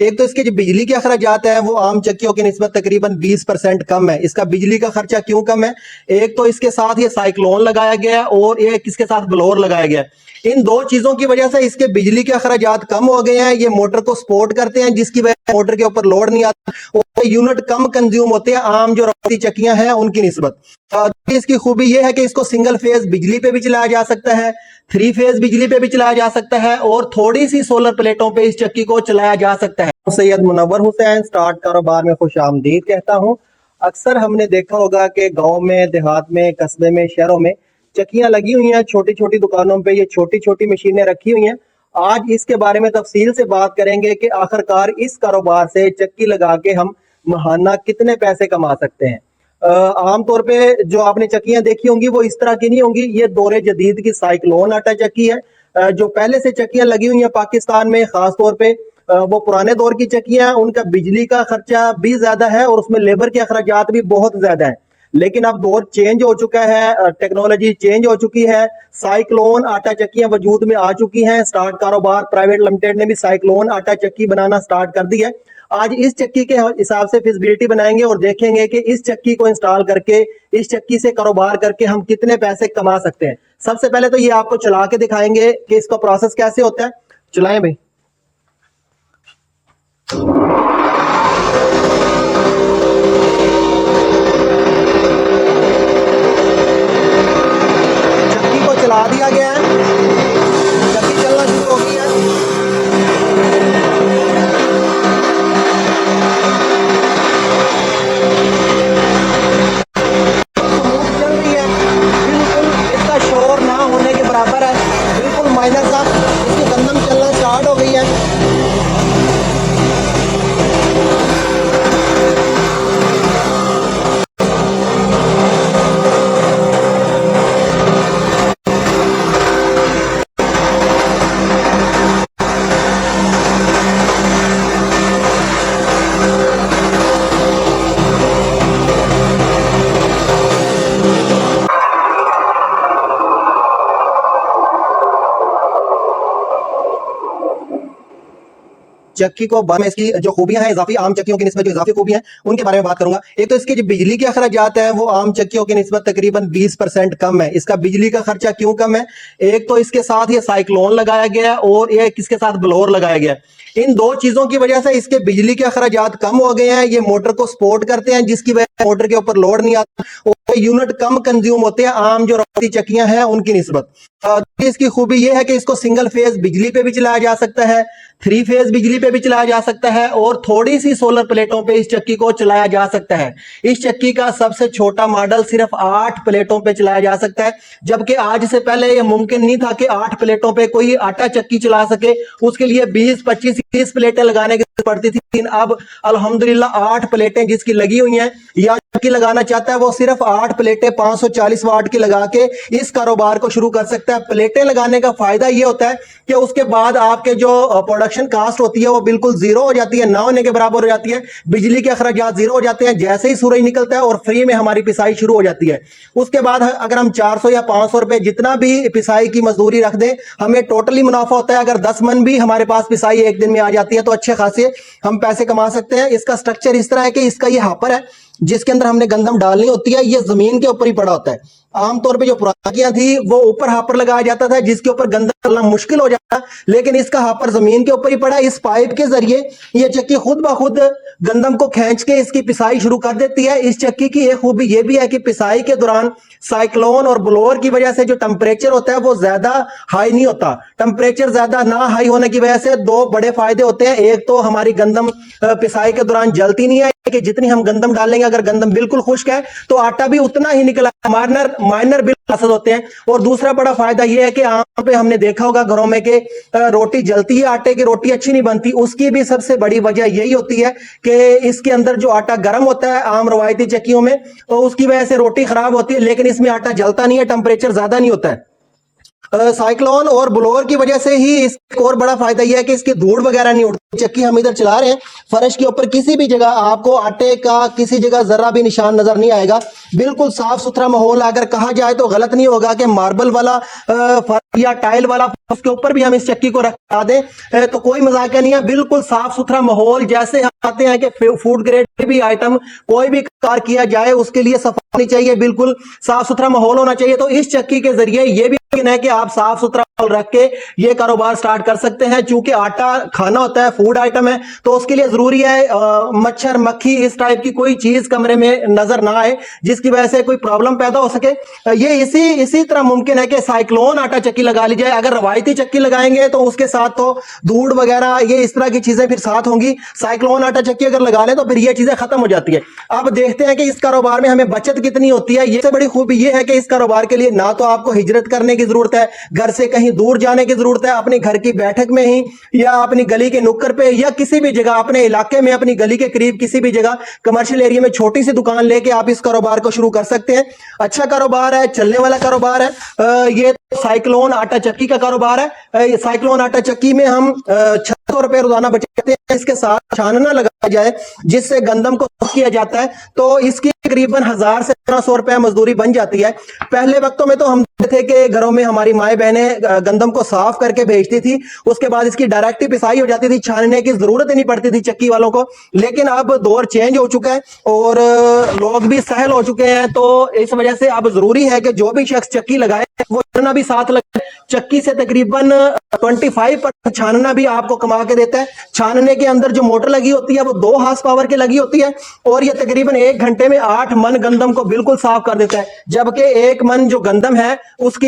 एक तो इसके जो बिजली के अखराजात है वो आम चक्कियों की निस्बत तकरीबन 20% कम है। इसका बिजली का खर्चा क्यों कम है? एक तो इसके साथ ये साइक्लोन लगाया गया है और एक इसके साथ ब्लोअर लगाया गया है। इन दो चीजों की वजह से इसके बिजली के अखराजात कम हो गए हैं। ये मोटर को सपोर्ट करते हैं जिसकी वजह से मोटर के ऊपर लोड नहीं आता और यूनिट कम कंज्यूम होते हैं आम जो रवायती चक्कियां हैं उनकी निस्बत। इसकी खूबी यह है कि इसको सिंगल फेज बिजली पे भी चलाया जा सकता है, 3 फेज बिजली पे भी चलाया जा सकता है और थोड़ी सी सोलर प्लेटों पे इस चक्की को चलाया जा सकता है। सैयद मुनव्वर हुसैन, स्टार्ट कारोबार में खुश आमदीद कहता हूँ। अक्सर हमने देखा होगा कि गांव में, देहात में, कस्बे में, शहरों में चक्कियां लगी हुई हैं। छोटी छोटी दुकानों पे ये छोटी छोटी मशीनें रखी हुई हैं। आज इसके बारे में तफसील से बात करेंगे कि आखिरकार इस कारोबार से चक्की लगा के हम महाना कितने पैसे कमा सकते हैं। आमतौर पे जो आपने चक्कियां देखी होंगी वो इस तरह की नहीं होंगी। ये दौरे जदीद की साइक्लोन आटा चक्की है। जो पहले से चक्कियां लगी हुई हैं पाकिस्तान में, खास तौर पे वो पुराने दौर की चक्कियां हैं। उनका बिजली का खर्चा भी ज्यादा है और उसमें लेबर के अखराजात भी बहुत ज्यादा है। लेकिन अब दौर चेंज हो चुका है, टेक्नोलॉजी चेंज हो चुकी है। साइक्लोन आटा चक्कियां वजूद में आ चुकी हैं। स्टार्ट कारोबार प्राइवेट लिमिटेड ने भी साइक्लोन आटा चक्की बनाना स्टार्ट कर दी है। आज इस चक्की के हिसाब से फिजिबिलिटी बनाएंगे और देखेंगे कि इस चक्की को इंस्टॉल करके, इस चक्की से कारोबार करके हम कितने पैसे कमा सकते हैं। सबसे पहले तो ये आपको चला के दिखाएंगे कि इसका प्रोसेस कैसे होता है। चलाएं भाई। चक्की को चला दिया गया है, चक्की चलना शुरू हो गई है। चल रही है, बिल्कुल इसका शोर ना होने के बराबर है, बिल्कुल माइनर सा इसकी गंदम चलना स्टार्ट हो गई है। चक्की को में इसकी जो खूबियां हैं, इजाफी आम चक्कियों की निस्बत जो इजाफी खूबियां हैं उनके बारे में बात करूंगा। एक तो इसके जो बिजली के अखराजात है वो आम चक्कियों की निस्बत तकरीबन 20% कम है। इसका बिजली का खर्चा क्यों कम है? एक तो इसके साथ ये साइक्लोन लगाया गया है और एक इसके साथ ब्लोअर लगाया गया है। इन दो चीजों की वजह से इसके बिजली के अखराजात कम हो गए हैं। ये मोटर को सपोर्ट करते हैं जिसकी वजह से मोटर के ऊपर लोड नहीं आता और यूनिट कम कंज्यूम होते हैं आम जो रवायती चक्कियां हैं उनकी निस्बत। इसकी खूबी यह है कि इसको सिंगल फेज बिजली पे भी चलाया जा सकता है, 3 फेज बिजली पे भी चलाया जा सकता है और थोड़ी सी सोलर प्लेटों पे इस चक्की को चलाया जा सकता है। इस चक्की का सबसे छोटा मॉडल सिर्फ 8 प्लेटों पे चलाया जा सकता है, जबकि आज से पहले यह मुमकिन नहीं था कि 8 प्लेटों पे कोई आटा चक्की चला सके। उसके लिए 20, 25, 30 प्लेटें लगाने की पड़ती थी। लेकिन अब अल्हम्दुलिल्लाह 8 प्लेटें जिसकी लगी हुई हैं, या चक्की लगाना चाहता है वो सिर्फ 8 प्लेटें 540 वाट की लगा के इस कारोबार को शुरू कर सकता है। प्लेटें लगाने का फायदा ये होता है कि उसके बाद आपके जो प्रोडक्शन कास्ट होती है वो बिल्कुल जीरो हो जाती है, ना होने के बराबर हो जाती है। बिजली के अखराजात जीरो हो जाते हैं जैसे ही सूरज निकलता है और फ्री में हमारी पिसाई शुरू हो जाती है। उसके बाद अगर हम 400 या 500 रुपए जितना भी पिसाई की मजदूरी रख दें, हमें टोटली मुनाफा होता है। अगर 10 मन भी हमारे पास पिसाई एक दिन में आ जाती है तो अच्छे खासे हम पैसे कमा सकते हैं। इसका स्ट्रक्चर इस तरह है कि इसका ये हापर है जिसके अंदर हमने गंदम डालनी होती है। ये जमीन के ऊपर ही पड़ा होता है। आमतौर पे जो पुरानियां थी वो ऊपर हापर लगाया जाता था जिसके ऊपर गंदम डालना मुश्किल हो जाता, लेकिन इसका हापर जमीन के ऊपर ही पड़ा। इस पाइप के जरिए ये चक्की खुद ब खुद गंदम को खींच के इसकी पिसाई शुरू कर देती है। इस चक्की की एक खूबी ये भी है कि पिसाई के दौरान साइक्लोन और ब्लोअर की वजह से जो टेम्परेचर होता है वो ज्यादा हाई नहीं होता। टेम्परेचर ज्यादा ना हाई होने की वजह से दो बड़े फायदे होते हैं। एक तो हमारी गंदम पिसाई के दौरान जलती नहीं है कि जितनी हम गंदम डालेंगे, अगर गंदम बिल्कुल खुश्क है तो आटा भी उतना ही निकला, माइनर बिल्कुल होते हैं। और दूसरा बड़ा फायदा यह है कि आम पे हमने देखा होगा घरों में कि रोटी जलती है, आटे की रोटी अच्छी नहीं बनती। उसकी भी सबसे बड़ी वजह यही होती है कि इसके अंदर जो आटा गर्म होता है आम रवायती चक्कियों में, तो उसकी वजह से रोटी खराब होती है, लेकिन इसमें आटा जलता नहीं है, टेम्परेचर ज्यादा नहीं होता है। साइक्लोन और ब्लोअर की वजह से ही इसका और बड़ा फायदा यह है कि इसकी धूड़ वगैरह नहीं उड़ती। चक्की हम इधर चला रहे हैं, फर्श के ऊपर किसी भी जगह आपको आटे का किसी जगह जरा भी निशान नजर नहीं आएगा। बिल्कुल साफ सुथरा माहौल, अगर कहा जाए तो गलत नहीं होगा कि मार्बल वाला फर्श या टाइल वाला फर्श के ऊपर भी हम इस चक्की को रखा दें तो कोई मजाक नहीं है। बिल्कुल साफ सुथरा माहौल, जैसे हम आते हैं कि फूड ग्रेड भी आइटम कोई भी कार किया जाए उसके लिए सफाई होनी चाहिए, बिल्कुल साफ सुथरा माहौल होना चाहिए। तो इस चक्की के जरिए ये भी है कि आप साफ सुथरा माहौल रख के ये कारोबार स्टार्ट कर सकते हैं। चूंकि आटा खाना होता है, फूड आइटम है, तो उसके लिए जरूरी है मच्छर मक्खी इस टाइप की कोई चीज कमरे में नजर ना आए जिसकी वजह से कोई प्रॉब्लम पैदा हो सके। ये इसी तरह मुमकिन है कि साइक्लोन आटा चक्की लगा ली जाए। अगर रवायती चक्की लगाएंगे तो उसके साथ तो धूड़ वगैरह ये इस तरह की चीजें फिर साथ होंगी। साइक्लोन आटा चक्की अगर लगा ले तो फिर ये चीजें खत्म हो जाती है। अब देखते हैं कि इस कारोबार में हमें बचत कितनी होती है। ये बड़ी खूबी ये है कि इस कारोबार के लिए ना तो आपको हिजरत करने की जरूरत है, घर से कहीं दूर जाने की जरूरत है। अपने घर की बैठक में ही या अपनी गली के नुक्कड़ पे या किसी भी जगह अपने इलाके में अपनी गली के करीब किसी भी जगह कमर्शियल एरिया में छोटी सी दुकान लेके आप इस कारोबार को शुरू कर सकते हैं। अच्छा कारोबार है, चलने वाला कारोबार है। ये साइक्लोन आटा चक्की का कारोबार है। साइक्लोन आटा चक्की में हम 600 रुपए रोजाना बचाते हैं। इसके साथ छानना लगाया जाए जिससे गंदम को किया जाता है तो इसकी तकरीबन 1000 से 1500 रुपए मजदूरी बन जाती है। पहले वक्तों में तो हम थे कि घरों में हमारी माए बहनें गंदम को साफ करके भेजती थी, उसके बाद इसकी डायरेक्ट पिसाई हो जाती थी, छानने की जरूरत ही नहीं पड़ती थी चक्की वालों को। लेकिन अब दौर चेंज हो चुका है और लोग भी सहल हो चुके हैं, तो इस वजह से अब जरूरी है कि जो भी शख्स चक्की लगाए वो छानना भी साथ लगाए। चक्की से तकरीबन 25% छानना भी आपको कमा के देता है। छानने के अंदर जो मोटर लगी होती है वो 2 हार्स पावर की लगी होती है और ये तकरीबन 1 घंटे में 8 मन गंदम को बिल्कुल साफ कर देता है। जबकि 1 मन जो गंदम है उसकी